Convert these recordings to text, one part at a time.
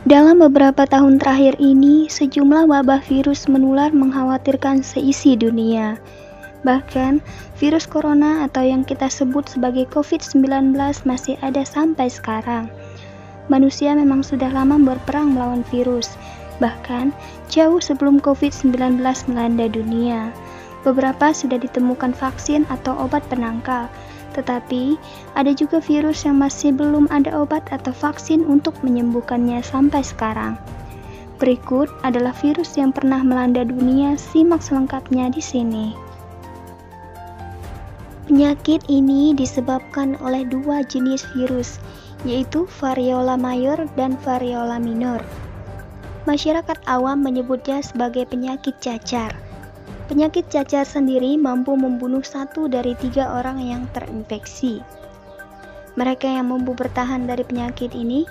Dalam beberapa tahun terakhir ini, sejumlah wabah virus menular mengkhawatirkan seisi dunia. Bahkan, virus corona atau yang kita sebut sebagai COVID-19 masih ada sampai sekarang. Manusia memang sudah lama berperang melawan virus, bahkan jauh sebelum COVID-19 melanda dunia. Beberapa sudah ditemukan vaksin atau obat penangkal, tetapi ada juga virus yang masih belum ada obat atau vaksin untuk menyembuhkannya sampai sekarang. Berikut adalah virus yang pernah melanda dunia, simak selengkapnya di sini. Penyakit ini disebabkan oleh dua jenis virus, yaitu variola mayor dan variola minor. Masyarakat awam menyebutnya sebagai penyakit cacar. Penyakit cacar sendiri mampu membunuh 1 dari 3 orang yang terinfeksi. Mereka yang mampu bertahan dari penyakit ini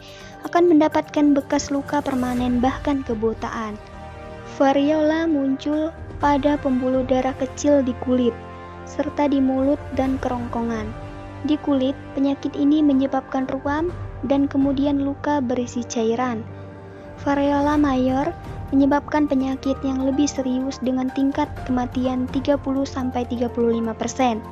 akan mendapatkan bekas luka permanen bahkan kebutaan. Variola muncul pada pembuluh darah kecil di kulit, serta di mulut dan kerongkongan. Di kulit, penyakit ini menyebabkan ruam dan kemudian luka berisi cairan. Variola mayor menyebabkan penyakit yang lebih serius dengan tingkat kematian 30-35%.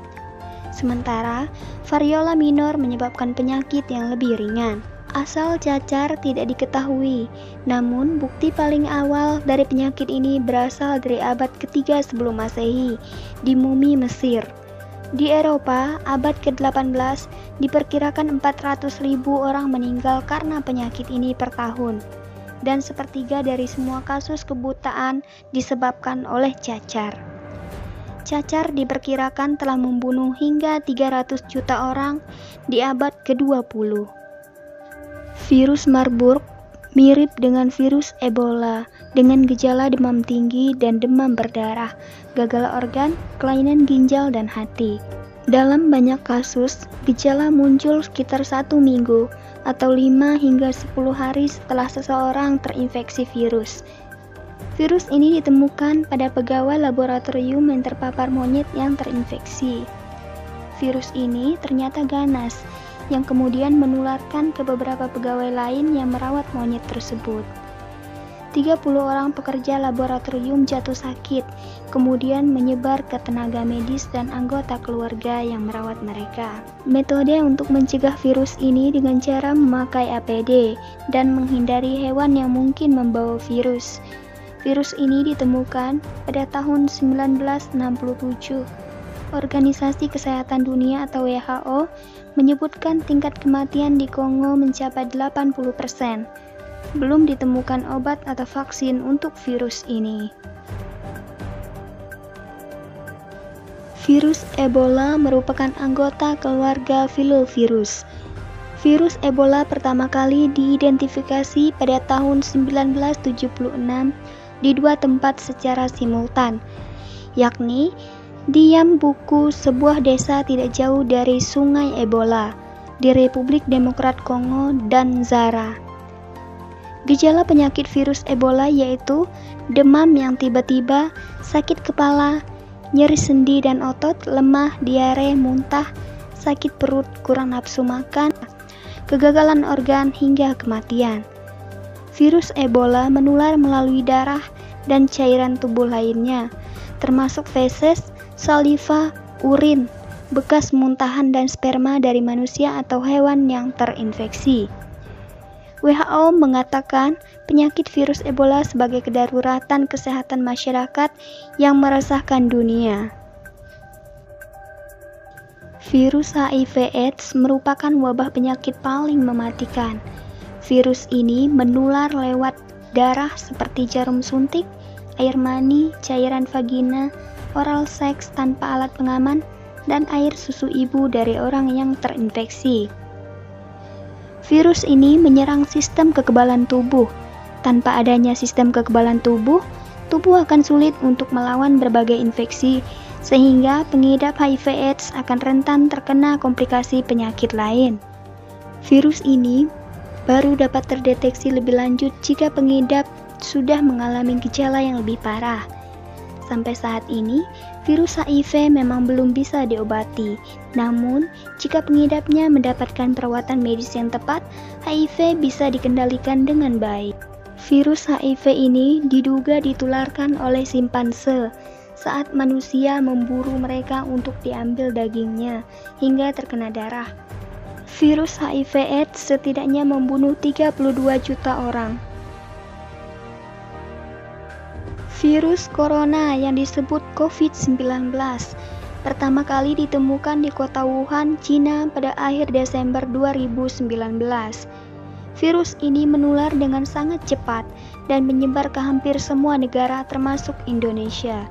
Sementara, variola minor menyebabkan penyakit yang lebih ringan. Asal cacar tidak diketahui, namun bukti paling awal dari penyakit ini berasal dari abad ketiga sebelum Masehi di mumi Mesir. Di Eropa, abad ke-18 diperkirakan 400.000 orang meninggal karena penyakit ini per tahun. Dan sepertiga dari semua kasus kebutaan disebabkan oleh cacar. Cacar diperkirakan telah membunuh hingga 300 juta orang di abad ke-20. Virus Marburg mirip dengan virus Ebola, dengan gejala demam tinggi dan demam berdarah, gagal organ, kelainan ginjal dan hati. Dalam banyak kasus, gejala muncul sekitar 1 minggu atau 5 hingga 10 hari setelah seseorang terinfeksi virus. Virus ini ditemukan pada pegawai laboratorium yang terpapar monyet yang terinfeksi. Virus ini ternyata ganas, yang kemudian menularkan ke beberapa pegawai lain yang merawat monyet tersebut. 30 orang pekerja laboratorium jatuh sakit, kemudian menyebar ke tenaga medis dan anggota keluarga yang merawat mereka. Metode untuk mencegah virus ini dengan cara memakai APD dan menghindari hewan yang mungkin membawa virus. Virus ini ditemukan pada tahun 1967. Organisasi Kesehatan Dunia atau WHO menyebutkan tingkat kematian di Kongo mencapai 80%. Belum ditemukan obat atau vaksin untuk virus ini. Virus Ebola merupakan anggota keluarga filovirus. Virus Ebola pertama kali diidentifikasi pada tahun 1976 di 2 tempat secara simultan, yakni di Yambuku, sebuah desa tidak jauh dari Sungai Ebola, di Republik Demokrat Kongo, dan Zara. Gejala penyakit virus Ebola yaitu demam yang tiba-tiba, sakit kepala, nyeri sendi dan otot, lemah, diare, muntah, sakit perut, kurang nafsu makan, kegagalan organ, hingga kematian. Virus Ebola menular melalui darah dan cairan tubuh lainnya, termasuk feses, saliva, urin, bekas muntahan dan sperma dari manusia atau hewan yang terinfeksi. WHO mengatakan penyakit virus Ebola sebagai kedaruratan kesehatan masyarakat yang meresahkan dunia. Virus HIV/AIDS merupakan wabah penyakit paling mematikan. Virus ini menular lewat darah seperti jarum suntik, air mani, cairan vagina, oral seks tanpa alat pengaman, dan air susu ibu dari orang yang terinfeksi. Virus ini menyerang sistem kekebalan tubuh. Tanpa adanya sistem kekebalan tubuh, tubuh akan sulit untuk melawan berbagai infeksi, sehingga pengidap HIV/AIDS akan rentan terkena komplikasi penyakit lain. Virus ini baru dapat terdeteksi lebih lanjut jika pengidap sudah mengalami gejala yang lebih parah. Sampai saat ini, Virus HIV memang belum bisa diobati, namun jika pengidapnya mendapatkan perawatan medis yang tepat, HIV bisa dikendalikan dengan baik. Virus HIV ini diduga ditularkan oleh simpanse saat manusia memburu mereka untuk diambil dagingnya hingga terkena darah. Virus HIV/AIDS setidaknya membunuh 32 juta orang. Virus corona yang disebut COVID-19 pertama kali ditemukan di kota Wuhan, Cina pada akhir Desember 2019. Virus ini menular dengan sangat cepat dan menyebar ke hampir semua negara termasuk Indonesia,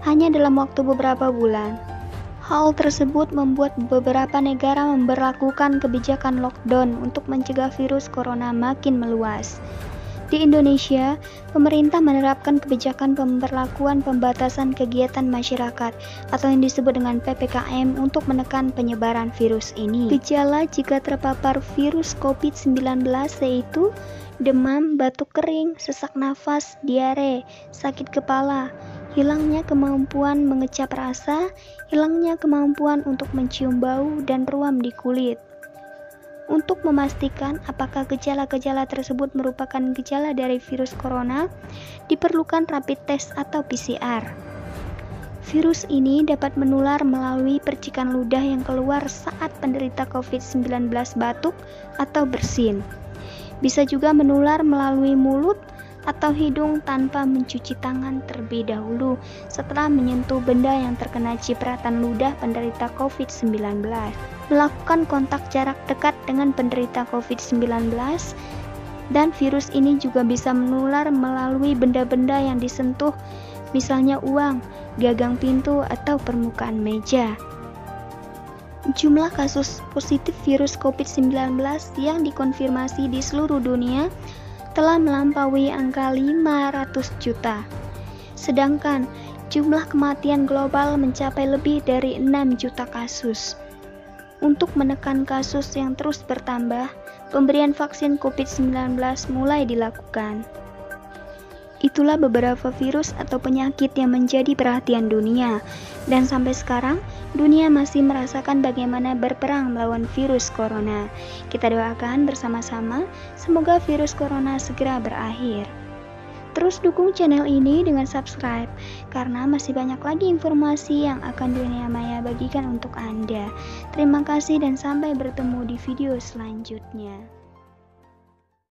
hanya dalam waktu beberapa bulan. Hal tersebut membuat beberapa negara memberlakukan kebijakan lockdown untuk mencegah virus corona makin meluas. Di Indonesia, pemerintah menerapkan kebijakan pemberlakuan pembatasan kegiatan masyarakat atau yang disebut dengan PPKM untuk menekan penyebaran virus ini. Gejala jika terpapar virus COVID-19 yaitu demam, batuk kering, sesak nafas, diare, sakit kepala, hilangnya kemampuan mengecap rasa, hilangnya kemampuan untuk mencium bau, dan ruam di kulit. Untuk memastikan apakah gejala-gejala tersebut merupakan gejala dari virus corona, diperlukan rapid test atau PCR. Virus ini dapat menular melalui percikan ludah yang keluar saat penderita COVID-19 batuk atau bersin. Bisa juga menular melalui mulut atau hidung tanpa mencuci tangan terlebih dahulu setelah menyentuh benda yang terkena cipratan ludah penderita COVID-19. Melakukan kontak jarak dekat dengan penderita COVID-19 dan virus ini juga bisa menular melalui benda-benda yang disentuh, misalnya uang, gagang pintu, atau permukaan meja. Jumlah kasus positif virus COVID-19 yang dikonfirmasi di seluruh dunia telah melampaui angka 500 juta. Sedangkan jumlah kematian global mencapai lebih dari 6 juta kasus. Untuk menekan kasus yang terus bertambah, pemberian vaksin COVID-19 mulai dilakukan. Itulah beberapa virus atau penyakit yang menjadi perhatian dunia, dan sampai sekarang dunia masih merasakan bagaimana berperang melawan virus corona. Kita doakan bersama-sama semoga virus corona segera berakhir. Terus dukung channel ini dengan subscribe, karena masih banyak lagi informasi yang akan Dunia Maya bagikan untuk Anda. Terima kasih dan sampai bertemu di video selanjutnya.